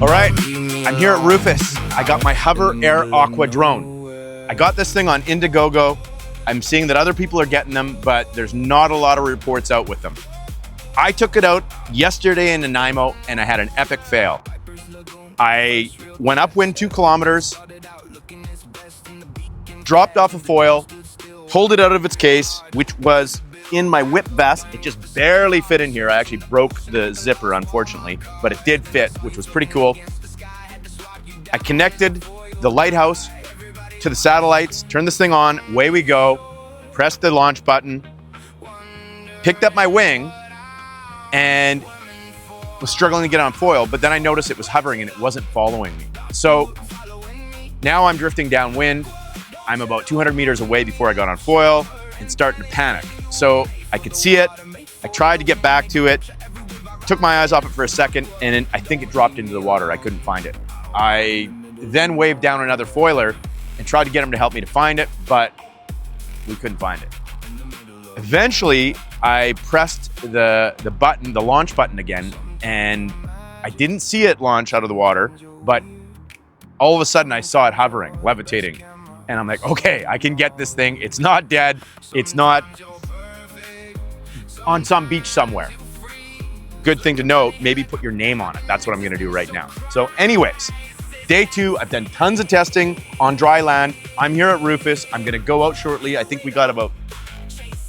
All right, I'm here at Rufus. I got my HoverAir Aqua drone. I got this thing on Indiegogo. I'm seeing that other people are getting them, but there's not a lot of reports out with them. I took it out yesterday in Nanaimo and I had an epic fail. I went upwind 2 kilometers, dropped off a foil, pulled it out of its case, which was in my whip vest. It just barely fit in here. I actually broke the zipper, unfortunately, but it did fit, which was pretty cool. I connected the lighthouse to the satellites, turned this thing on, away we go, pressed the launch button, picked up my wing, and was struggling to get on foil, but then I noticed it was hovering and it wasn't following me. So now I'm drifting downwind. I'm about 200 meters away before I got on foil and starting to panic. So I could see it. I tried to get back to it, took my eyes off it for a second, and then I think it dropped into the water. I couldn't find it. I then waved down another foiler and tried to get him to help me to find it, but we couldn't find it. Eventually, I pressed the button, the launch button again, and I didn't see it launch out of the water, but all of a sudden I saw it hovering, levitating. And I'm like, okay, I can get this thing. It's not dead. It's not on some beach somewhere. Good thing to know, maybe put your name on it. That's what I'm gonna do right now. So anyways, day 2, I've done tons of testing on dry land. I'm here at Rufus. I'm gonna go out shortly. I think we got about,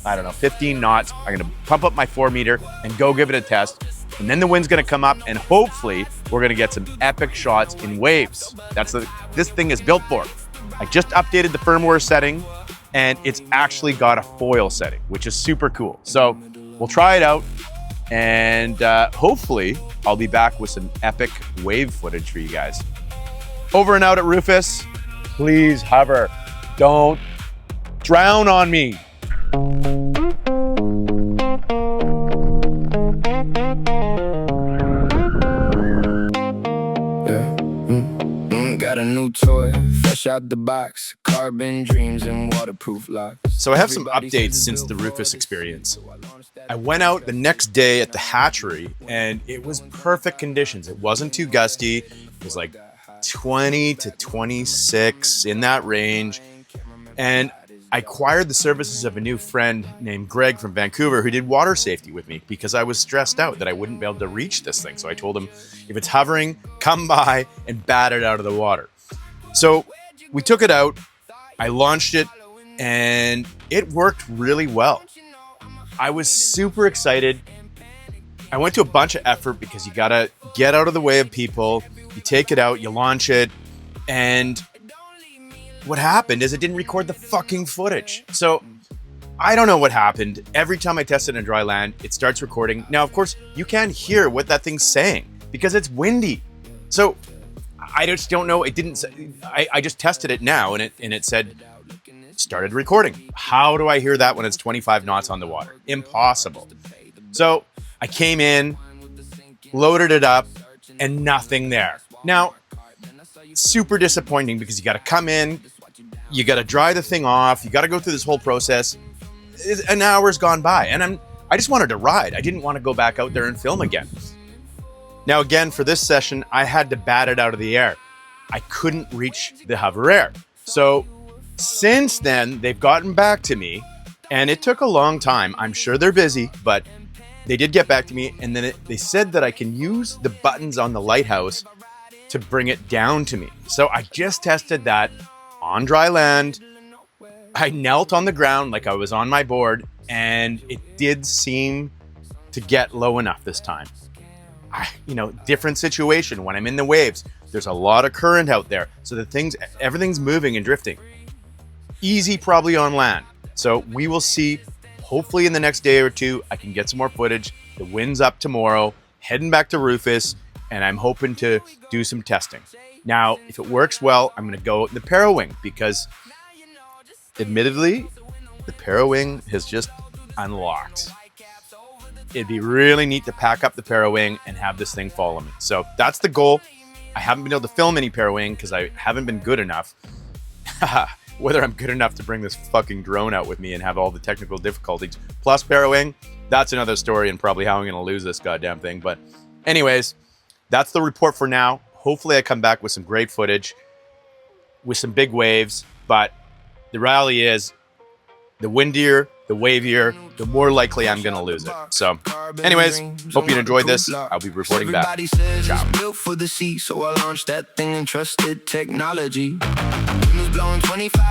15 knots. I'm gonna pump up my 4 meter and go give it a test. And then the wind's gonna come up and hopefully we're gonna get some epic shots in waves. That's what this thing is built for. I just updated the firmware setting and it's actually got a foil setting, which is super cool. So we'll try it out and hopefully I'll be back with some epic wave footage for you guys. Over and out at Rufus. Please hover. Don't drown on me. Got a new toy, fresh out the box, carbon dreams and waterproof locks. So I have some updates since the Rufus experience. I went out the next day at the hatchery and it was perfect conditions. It wasn't too gusty. It was like 20 to 26 in that range. And I acquired the services of a new friend named Greg from Vancouver who did water safety with me because I was stressed out that I wouldn't be able to reach this thing. So I told him, if it's hovering, come by and bat it out of the water. So we took it out, I launched it, and it worked really well. I was super excited. I went to a bunch of effort because you gotta get out of the way of people. You take it out, you launch it, and what happened is it didn't record the fucking footage. So I don't know what happened. Every time I test it in dry land, it starts recording. Now, of course, you can't hear what that thing's saying because it's windy. So I just don't know. It didn't say, I just tested it now and it said, started recording. How do I hear that when it's 25 knots on the water? Impossible. So I came in, loaded it up, and nothing there. Now, super disappointing because you got to come in, you got to dry the thing off, you got to go through this whole process. An hour's gone by and I just wanted to ride. I didn't want to go back out there and film again. Now again, for this session, I had to bat it out of the air. I couldn't reach the HoverAir. So since then, they've gotten back to me and it took a long time. I'm sure they're busy, but they did get back to me. And then they said that I can use the buttons on the lighthouse to bring it down to me. So I just tested that on dry land. I knelt on the ground like I was on my board and it did seem to get low enough this time. Different situation when I'm in the waves. There's a lot of current out there. So everything's moving and drifting. Easy probably on land. So we will see, hopefully in the next day or 2, I can get some more footage. The wind's up tomorrow, heading back to Rufus, and I'm hoping to do some testing. Now, if it works well, I'm gonna go in the Parawing because admittedly, the Parawing has just unlocked. It'd be really neat to pack up the Parawing and have this thing follow me. So that's the goal. I haven't been able to film any Parawing because I haven't been good enough. Whether I'm good enough to bring this fucking drone out with me and have all the technical difficulties plus Parawing, that's another story and probably how I'm gonna lose this goddamn thing. But anyways, that's the report for now. Hopefully I come back with some great footage, with some big waves. But the reality is, the windier, the wavier, the more likely I'm going to lose it. So anyways, hope you enjoyed this. I'll be reporting back. Everybody says Ciao. it's built for the sea, so I launched that thing and trusted technology. Wind was blowing 25